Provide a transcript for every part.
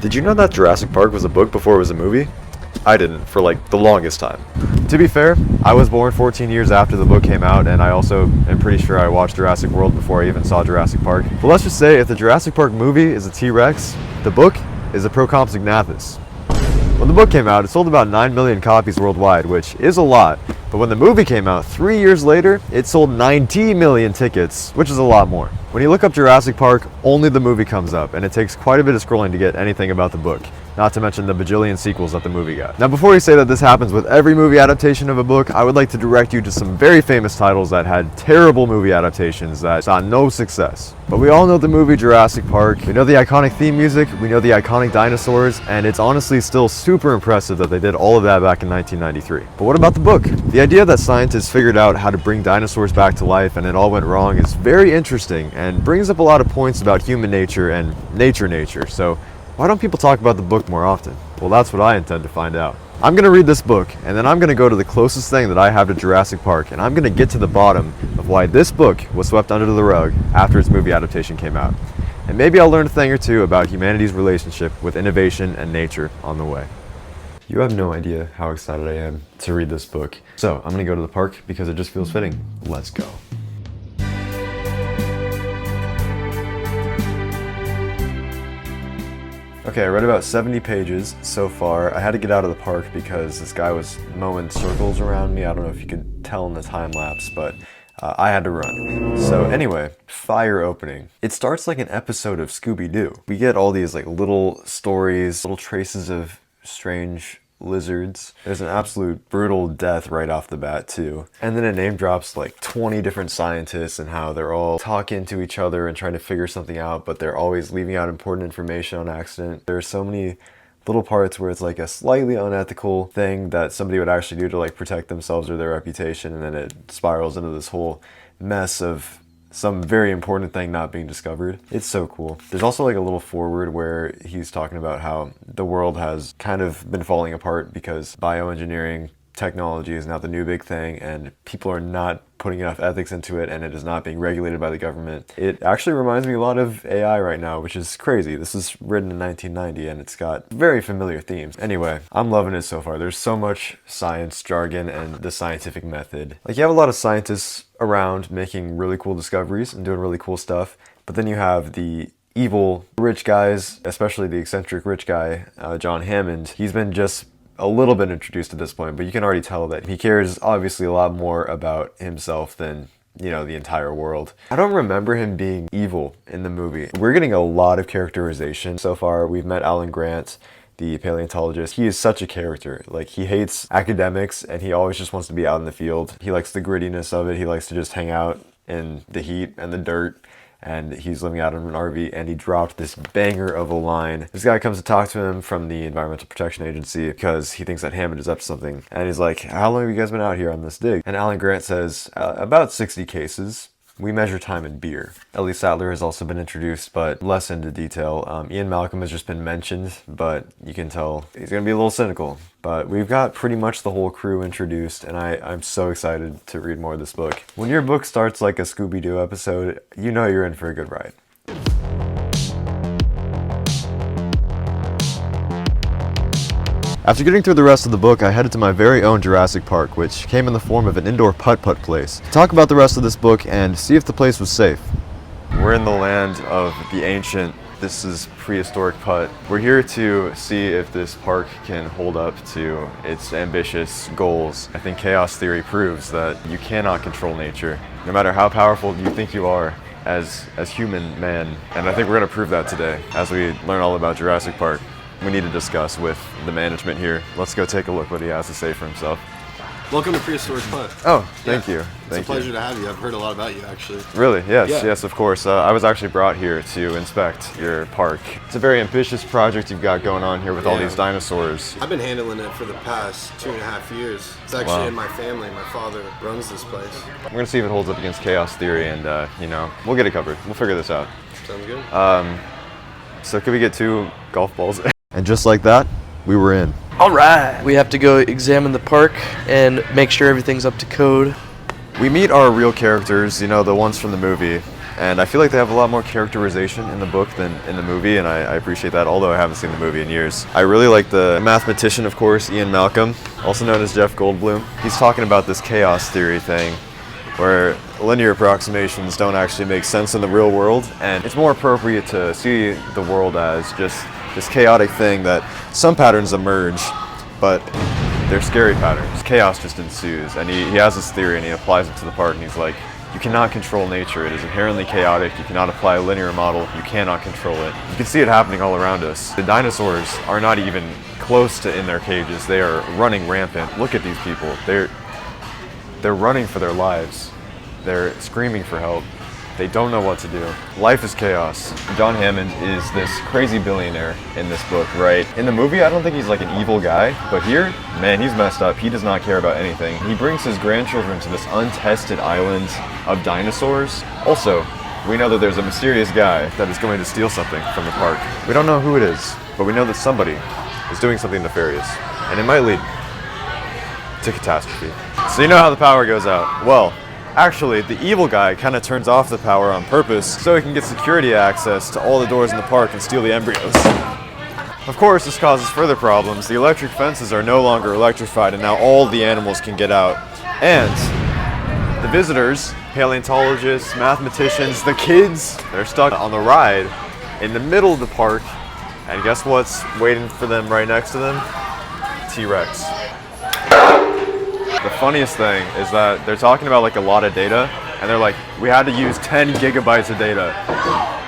Did you know that Jurassic Park was a book before it was a movie? I didn't, for like the longest time. To be fair, I was born 14 years after the book came out, and I also am pretty sure I watched Jurassic World before I even saw Jurassic Park. But let's just say if the Jurassic Park movie is a T-Rex, the book is a Procompsognathus. When the book came out, it sold about 9 million copies worldwide, which is a lot. But when the movie came out 3 years later, it sold 90 million tickets, which is a lot more. When you look up Jurassic Park, only the movie comes up, and it takes quite a bit of scrolling to get anything about the book, not to mention the bajillion sequels that the movie got. Now, before you say that this happens with every movie adaptation of a book, I would like to direct you to some very famous titles that had terrible movie adaptations that saw no success. But we all know the movie Jurassic Park, we know the iconic theme music, we know the iconic dinosaurs, and it's honestly still super impressive that they did all of that back in 1993. But what about the book? The idea that scientists figured out how to bring dinosaurs back to life and it all went wrong is very interesting and brings up a lot of points about human nature and nature. So why don't people talk about the book more often? Well, that's what I intend to find out. I'm going to read this book, and then I'm going to go to the closest thing that I have to Jurassic Park, and I'm going to get to the bottom of why this book was swept under the rug after its movie adaptation came out. And maybe I'll learn a thing or two about humanity's relationship with innovation and nature on the way. You have no idea how excited I am to read this book. So I'm going to go to the park because it just feels fitting. Let's go. Okay, I read about 70 pages so far. I had to get out of the park because this guy was mowing circles around me. I don't know if you could tell in the time lapse, but I had to run. So anyway, fire opening. It starts like an episode of Scooby-Doo. We get all these like little stories, little traces of strange lizards. There's an absolute brutal death right off the bat too. And then it name drops like 20 different scientists and how they're all talking to each other and trying to figure something out, but they're always leaving out important information on accident. There's so many little parts where it's like a slightly unethical thing that somebody would actually do to like protect themselves or their reputation, and then it spirals into this whole mess of some very important thing not being discovered. It's so cool. There's also like a little foreword where he's talking about how the world has kind of been falling apart because bioengineering technology is now the new big thing and people are not putting enough ethics into it and it is not being regulated by the government. It actually reminds me a lot of AI right now, which is crazy. This is written in 1990 and it's got very familiar themes. Anyway, I'm loving it so far. There's so much science jargon and the scientific method. Like, you have a lot of scientists around making really cool discoveries and doing really cool stuff, but then you have the evil rich guys, especially the eccentric rich guy, John Hammond. He's been just a little bit introduced at this point, but you can already tell that he cares obviously a lot more about himself than, you know, the entire world. I don't remember him being evil in the movie. We're getting a lot of characterization so far. We've met Alan Grant, the paleontologist. He is such a character. Like, he hates academics and he always just wants to be out in the field. He likes the grittiness of it. He likes to just hang out in the heat and the dirt. And he's living out in an RV, and he dropped this banger of a line. This guy comes to talk to him from the Environmental Protection Agency because he thinks that Hammond is up to something. And he's like, how long have you guys been out here on this dig? And Alan Grant says, about 60 cases. We measure time in beer. Ellie Sattler has also been introduced, but less into detail. Ian Malcolm has just been mentioned, but you can tell he's gonna be a little cynical. But we've got pretty much the whole crew introduced, and I'm so excited to read more of this book. When your book starts like a Scooby-Doo episode, you know you're in for a good ride. After getting through the rest of the book, I headed to my very own Jurassic Park, which came in the form of an indoor putt-putt place, to talk about the rest of this book and see if the place was safe. We're in the land of the ancient. This is prehistoric Putt. We're here to see if this park can hold up to its ambitious goals. I think chaos theory proves that you cannot control nature, no matter how powerful you think you are as human man. And I think we're going to prove that today as we learn all about Jurassic Park. We need to discuss with the management here. Let's go take a look what he has to say for himself. Welcome to Prehistoric Putt. Oh, thank you. It's a pleasure to have you. I've heard a lot about you, actually. Really? Yes, Yeah. yes, of course. I was actually brought here to inspect your park. It's a very ambitious project you've got going on here with all these dinosaurs. I've been handling it for the past 2.5 years. It's actually in my family. My father runs this place. We're gonna see if it holds up against chaos theory, and you know, we'll get it covered. We'll figure this out. Sounds good. So could we get 2 golf balls? And just like that, we were in. All right. We have to go examine the park and make sure everything's up to code. We meet our real characters, you know, the ones from the movie. And I feel like they have a lot more characterization in the book than in the movie, and I appreciate that, although I haven't seen the movie in years. I really like the mathematician, of course, Ian Malcolm, also known as Jeff Goldblum. He's talking about this chaos theory thing, where linear approximations don't actually make sense in the real world, and it's more appropriate to see the world as just this chaotic thing that some patterns emerge, but they're scary patterns. Chaos just ensues, and he has this theory and he applies it to the park, and he's like, you cannot control nature. It is inherently chaotic. You cannot apply a linear model. You cannot control it. You can see it happening all around us. The dinosaurs are not even close to in their cages. They are running rampant. Look at these people. They're running for their lives. They're screaming for help. They don't know what to do. Life is chaos. John Hammond is this crazy billionaire in this book, right? In the movie, I don't think he's like an evil guy, but here, man, he's messed up. He does not care about anything. He brings his grandchildren to this untested island of dinosaurs. Also, we know that there's a mysterious guy that is going to steal something from the park. We don't know who it is, but we know that somebody is doing something nefarious, and it might lead to catastrophe. So you know how the power goes out. Well, actually, the evil guy kind of turns off the power on purpose so he can get security access to all the doors in the park and steal the embryos. Of course, this causes further problems. The electric fences are no longer electrified, and now all the animals can get out. And the visitors, paleontologists, mathematicians, the kids, they're stuck on the ride in the middle of the park. And guess what's waiting for them right next to them? T-Rex. The funniest thing is that they're talking about like a lot of data, and they're like, we had to use 10 gigabytes of data.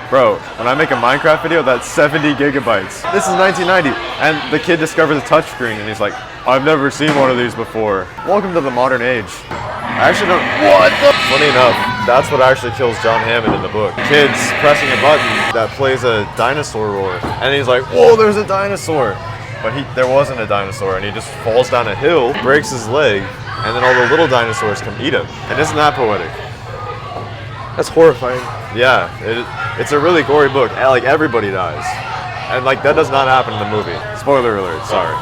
Bro, when I make a Minecraft video, that's 70 gigabytes. This is 1990, and the kid discovers a touchscreen, and he's like, I've never seen one of these before. Welcome to the modern age. I actually don't, what the? Funny enough, that's what actually kills John Hammond in the book. Kids pressing a button that plays a dinosaur roar, and he's like, whoa, there's a dinosaur. But there wasn't a dinosaur, and he just falls down a hill, breaks his leg, and then all the little dinosaurs come eat him. And isn't that poetic? That's horrifying. Yeah, it's a really gory book. And, like, everybody dies. And like that does not happen in the movie. Spoiler alert, sorry.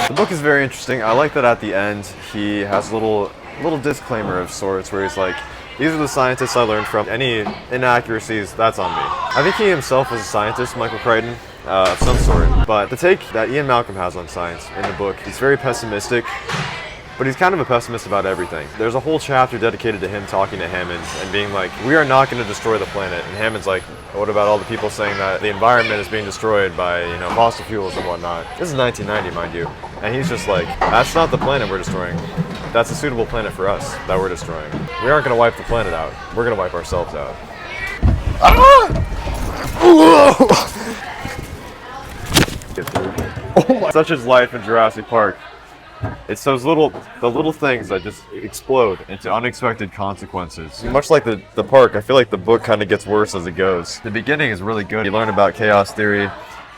The book is very interesting. I like that at the end he has a little disclaimer of sorts where he's like, these are the scientists I learned from. Any inaccuracies, that's on me. I think he himself was a scientist, Michael Crichton, of some sort. But the take that Ian Malcolm has on science in the book, he's very pessimistic, but he's kind of a pessimist about everything. There's a whole chapter dedicated to him talking to Hammond and being like, we are not going to destroy the planet. And Hammond's like, what about all the people saying that the environment is being destroyed by, fossil fuels and whatnot? This is 1990, mind you. And he's just like, that's not the planet we're destroying. That's a suitable planet for us that we're destroying. We aren't going to wipe the planet out. We're going to wipe ourselves out. Such is life in Jurassic Park. It's those the little things that just explode into unexpected consequences. Much like the park, I feel like the book kind of gets worse as it goes. The beginning is really good. You learn about chaos theory,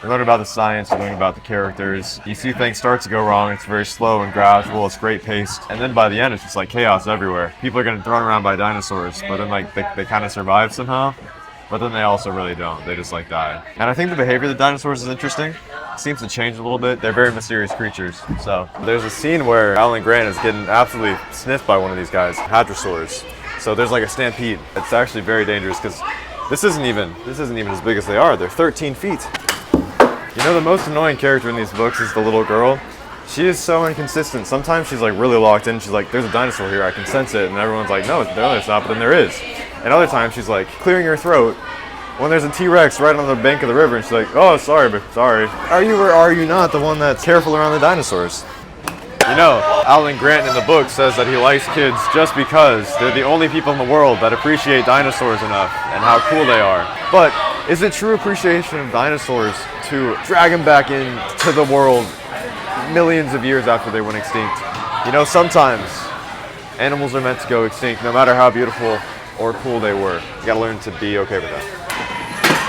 you learn about the science, you learn about the characters. You see things start to go wrong, it's very slow and gradual, it's great paced. And then by the end, it's just like chaos everywhere. People are getting thrown around by dinosaurs, but then like they kind of survive somehow. But then they also really don't. They just like die. And I think the behavior of the dinosaurs is interesting. It seems to change a little bit. They're very mysterious creatures. So there's a scene where Alan Grant is getting absolutely sniffed by one of these guys, hadrosaurs. So there's like a stampede. It's actually very dangerous because this isn't even as big as they are. They're 13 feet. The most annoying character in these books is the little girl. She is so inconsistent. Sometimes she's like really locked in. She's like, there's a dinosaur here, I can sense it. And everyone's like, no, there's not, but then there is. And other times she's like clearing her throat when there's a T-Rex right on the bank of the river, and she's like, oh, sorry. Are you or are you not the one that's careful around the dinosaurs? Alan Grant in the book says that he likes kids just because they're the only people in the world that appreciate dinosaurs enough and how cool they are. But is it true appreciation of dinosaurs to drag them back into the world millions of years after they went extinct? Sometimes animals are meant to go extinct no matter how beautiful or cool they were. You gotta learn to be okay with that.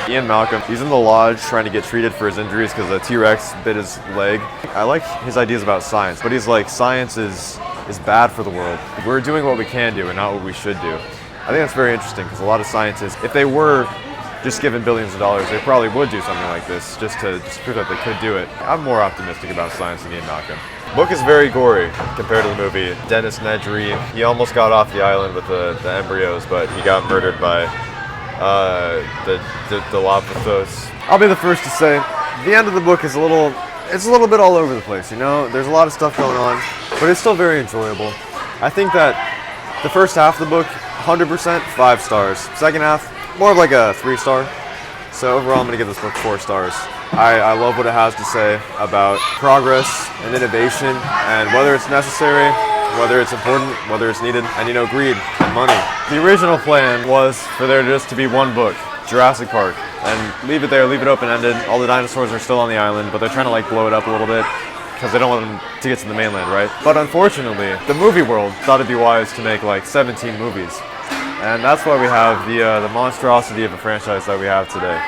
Ian Malcolm, he's in the lodge trying to get treated for his injuries because a T-Rex bit his leg. I like his ideas about science, but he's like, science is bad for the world. We're doing what we can do and not what we should do. I think that's very interesting because a lot of scientists, if they were just given billions of dollars, they probably would do something like this just to prove that they could do it. I'm more optimistic about science than Game Malcolm. Book is very gory compared to the movie. Dennis Nedry, he almost got off the island with the embryos, but he got murdered by the Dilophosaurus. I'll be the first to say, the end of the book is a little bit all over the place, you know? There's a lot of stuff going on, but it's still very enjoyable. I think that the first half of the book, 100%, 5 stars. Second half, more of like a 3-star. So overall, I'm gonna give this book 4 stars. I love what it has to say about progress and innovation and whether it's necessary, whether it's important, whether it's needed, and, you know, greed and money. The original plan was for there just to be one book, Jurassic Park, and leave it there, leave it open-ended. All the dinosaurs are still on the island, but they're trying to like blow it up a little bit because they don't want them to get to the mainland, right? But unfortunately, the movie world thought it'd be wise to make like 17 movies. And that's why we have the monstrosity of a franchise that we have today.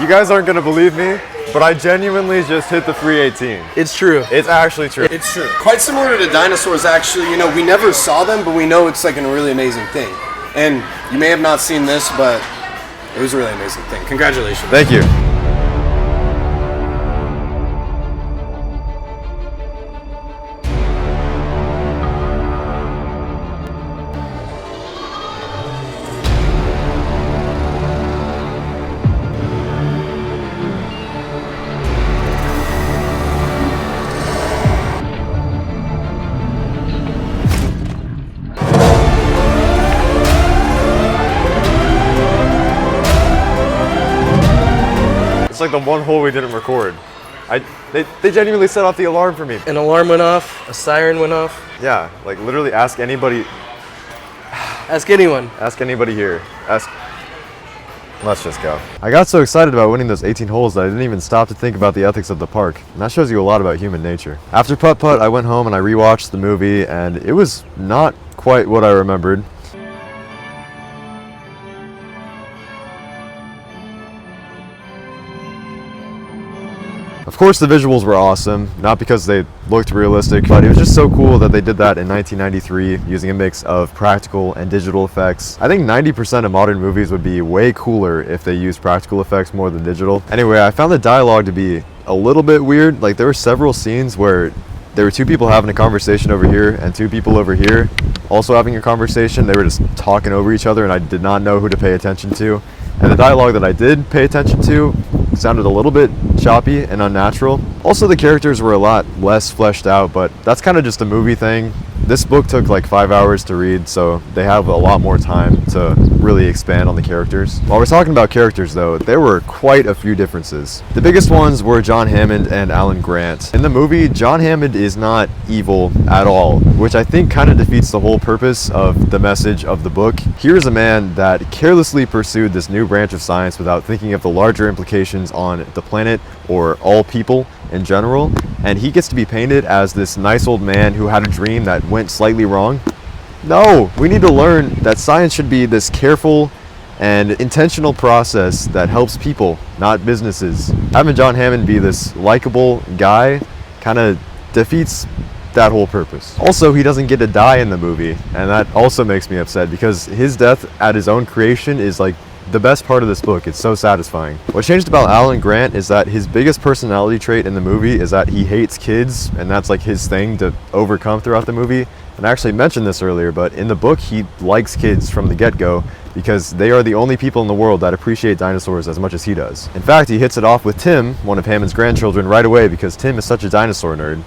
You guys aren't gonna believe me, but I genuinely just hit the 318. It's true. It's actually true. It's true. Quite similar to dinosaurs, actually. You know, we never saw them, but we know it's like a really amazing thing. And you may have not seen this, but it was a really amazing thing. Congratulations. Thank you. It's like the one hole we didn't record. They genuinely set off the alarm for me. An alarm went off, a siren went off. Yeah, like literally ask anybody. Ask anyone. Ask anybody here. Let's just go. I got so excited about winning those 18 holes that I didn't even stop to think about the ethics of the park. And that shows you a lot about human nature. After Putt, I went home and I rewatched the movie, and it was not quite what I remembered. Of course the visuals were awesome, not because they looked realistic, but it was just so cool that they did that in 1993 using a mix of practical and digital effects. I think 90% of modern movies would be way cooler if they used practical effects more than digital. Anyway, I found the dialogue to be a little bit weird. Like, there were several scenes where there were 2 people having a conversation over here and 2 people over here also having a conversation. They were just talking over each other and I did not know who to pay attention to. And the dialogue that I did pay attention to sounded a little bit choppy and unnatural. Also, the characters were a lot less fleshed out, but that's kind of just a movie thing. This book took like 5 hours to read, so they have a lot more time to really expand on the characters. While we're talking about characters though, there were quite a few differences. The biggest ones were John Hammond and Alan Grant. In the movie, John Hammond is not evil at all, which I think kind of defeats the whole purpose of the message of the book. Here's a man that carelessly pursued this new branch of science without thinking of the larger implications on the planet or all people in general, and he gets to be painted as this nice old man who had a dream that went slightly wrong. No, we need to learn that science should be this careful and intentional process that helps people, not businesses. Having John Hammond be this likable guy kind of defeats that whole purpose. Also, he doesn't get to die in the movie, and that also makes me upset because his death at his own creation is like the best part of this book. It's so satisfying. What changed about Alan Grant is that his biggest personality trait in the movie is that he hates kids, and that's like his thing to overcome throughout the movie. And I actually mentioned this earlier, but in the book he likes kids from the get-go because they are the only people in the world that appreciate dinosaurs as much as he does. In fact, he hits it off with Tim, one of Hammond's grandchildren, right away because Tim is such a dinosaur nerd.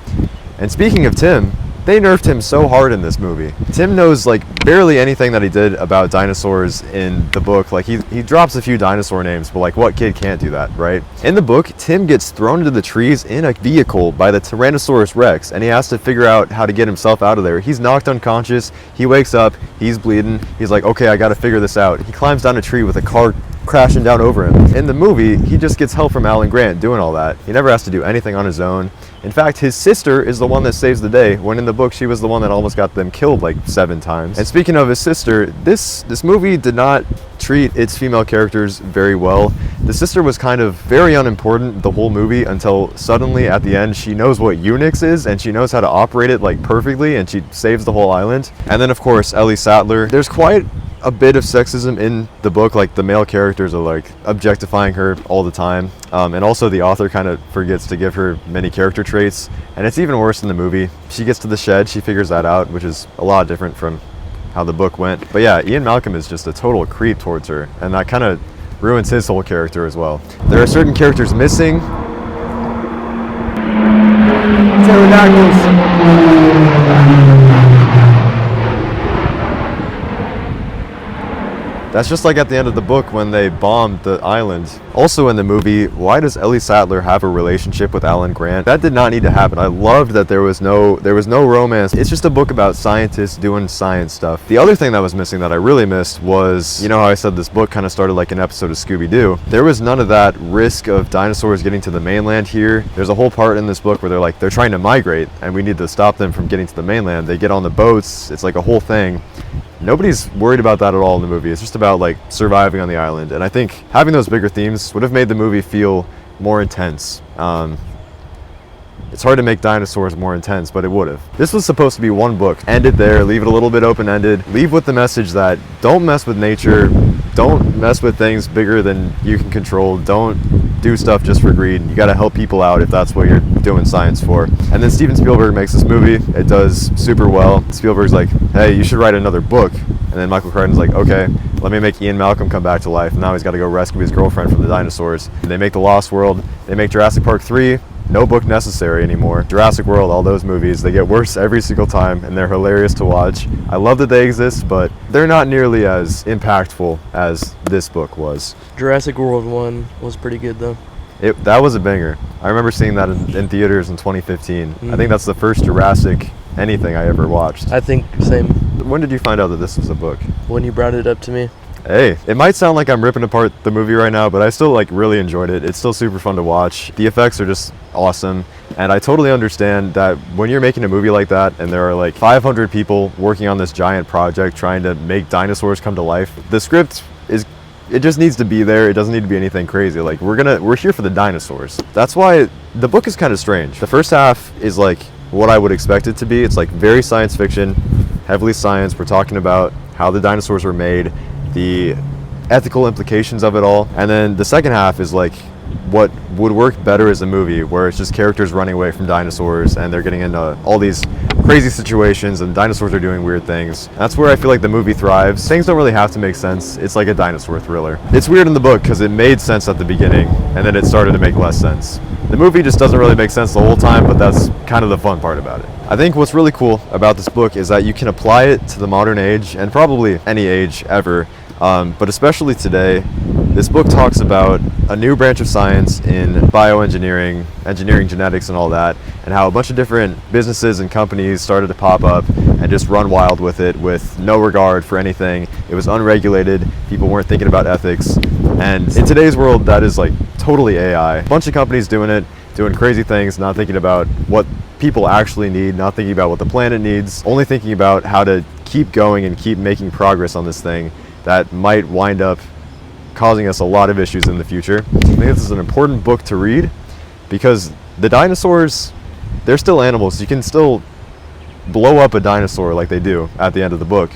And speaking of Tim, they nerfed him so hard in this movie. Tim knows like barely anything that he did about dinosaurs in the book. Like he drops a few dinosaur names, but like what kid can't do that, right? In the book, Tim gets thrown into the trees in a vehicle by the Tyrannosaurus Rex, and he has to figure out how to get himself out of there. He's knocked unconscious, he wakes up, he's bleeding, he's like, okay, I gotta figure this out. He climbs down a tree with a car crashing down over him. In the movie, he just gets help from Alan Grant doing all that. He never has to do anything on his own. In fact, his sister is the one that saves the day, when in the book she was the one that almost got them killed like 7 times. And speaking of his sister, this movie did not treat its female characters very well. The sister was kind of very unimportant the whole movie until suddenly at the end she knows what Unix is and she knows how to operate it like perfectly, and she saves the whole island. And then of course Ellie Sattler. There's quite a bit of sexism in the book. Like the male characters are like objectifying her all the time, and also the author kind of forgets to give her many character traits, and it's even worse in the movie. She gets to the shed, she figures that out, which is a lot different from how the book went. But yeah, Ian Malcolm is just a total creep towards her, and that kind of ruins his whole character as well. There are certain characters missing. That's just like at the end of the book when they bombed the island. Also in the movie, why does Ellie Sattler have a relationship with Alan Grant? That did not need to happen. I loved that there was no romance. It's just a book about scientists doing science stuff. The other thing that was missing that I really missed was, you know how I said this book kind of started like an episode of Scooby-Doo? There was none of that risk of dinosaurs getting to the mainland here. There's a whole part in this book where they're trying to migrate and we need to stop them from getting to the mainland. They get on the boats, it's like a whole thing. Nobody's worried about that at all in the movie. It's just about like surviving on the island. And I think having those bigger themes would have made the movie feel more intense. It's hard to make dinosaurs more intense, but it would have. This was supposed to be one book. End it there, leave it a little bit open-ended. Leave with the message that don't mess with nature, don't mess with things bigger than you can control, don't do stuff just for greed. You gotta help people out if that's what you're doing science for. And then Steven Spielberg makes this movie. It does super well. Spielberg's like, hey, you should write another book. And then Michael Crichton's like, okay, let me make Ian Malcolm come back to life. Now he's got to go rescue his girlfriend from the dinosaurs. They make The Lost World. They make Jurassic Park 3. No book necessary anymore. Jurassic World, all those movies, they get worse every single time and they're hilarious to watch. I love that they exist, but they're not nearly as impactful as this book was. Jurassic World 1 was pretty good though. That was a banger. I remember seeing that in theaters in 2015. I think that's the first Jurassic anything I ever watched. I think same. When did you find out that this was a book? When you brought it up to me. Hey, it might sound like I'm ripping apart the movie right now, but I still really enjoyed it. It's still super fun to watch. The effects are just awesome. And I totally understand that when you're making a movie like that and there are like 500 people working on this giant project trying to make dinosaurs come to life, the script it just needs to be there. It doesn't need to be anything crazy. Like we're here for the dinosaurs. That's why the book is kind of strange. The first half is like what I would expect it to be. It's like very science fiction, heavily science. We're talking about how the dinosaurs were made, the ethical implications of it all. And then the second half is like what would work better as a movie, where it's just characters running away from dinosaurs and they're getting into all these crazy situations and dinosaurs are doing weird things. That's where I feel like the movie thrives. Things don't really have to make sense. It's like a dinosaur thriller. It's weird in the book because it made sense at the beginning and then it started to make less sense. The movie just doesn't really make sense the whole time, but that's kind of the fun part about it. I think what's really cool about this book is that you can apply it to the modern age and probably any age ever, but especially today. This book talks about a new branch of science in bioengineering, engineering genetics and all that, and how a bunch of different businesses and companies started to pop up and just run wild with it with no regard for anything. It was unregulated, people weren't thinking about ethics, and in today's world that is like totally AI. A bunch of companies doing it, doing crazy things, not thinking about what people actually need, not thinking about what the planet needs, only thinking about how to keep going and keep making progress on this thing that might wind up causing us a lot of issues in the future. I think this is an important book to read because the dinosaurs, they're still animals. You can still blow up a dinosaur like they do at the end of the book.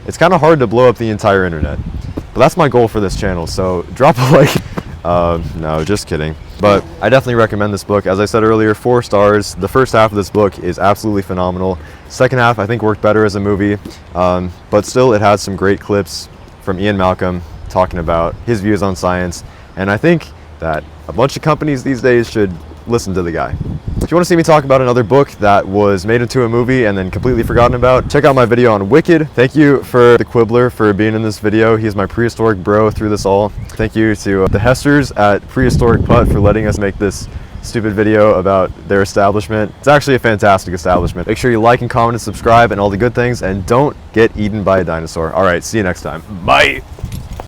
It's kind of hard to blow up the entire internet, but that's my goal for this channel, so drop a like. No, just kidding. But I definitely recommend this book. As I said earlier, 4 stars. The first half of this book is absolutely phenomenal. Second half I think worked better as a movie, but still it has some great clips from Ian Malcolm talking about his views on science, and I think that a bunch of companies these days should listen to the guy. If you want to see me talk about another book that was made into a movie and then completely forgotten about, check out my video on Wicked. Thank you for the Quibbler for being in this video. He's my prehistoric bro through this all. Thank you to the Hesters at Prehistoric Putt for letting us make this stupid video about their establishment. It's actually a fantastic establishment. Make sure you like and comment and subscribe and all the good things, and don't get eaten by a dinosaur. All right, see you next time. Bye.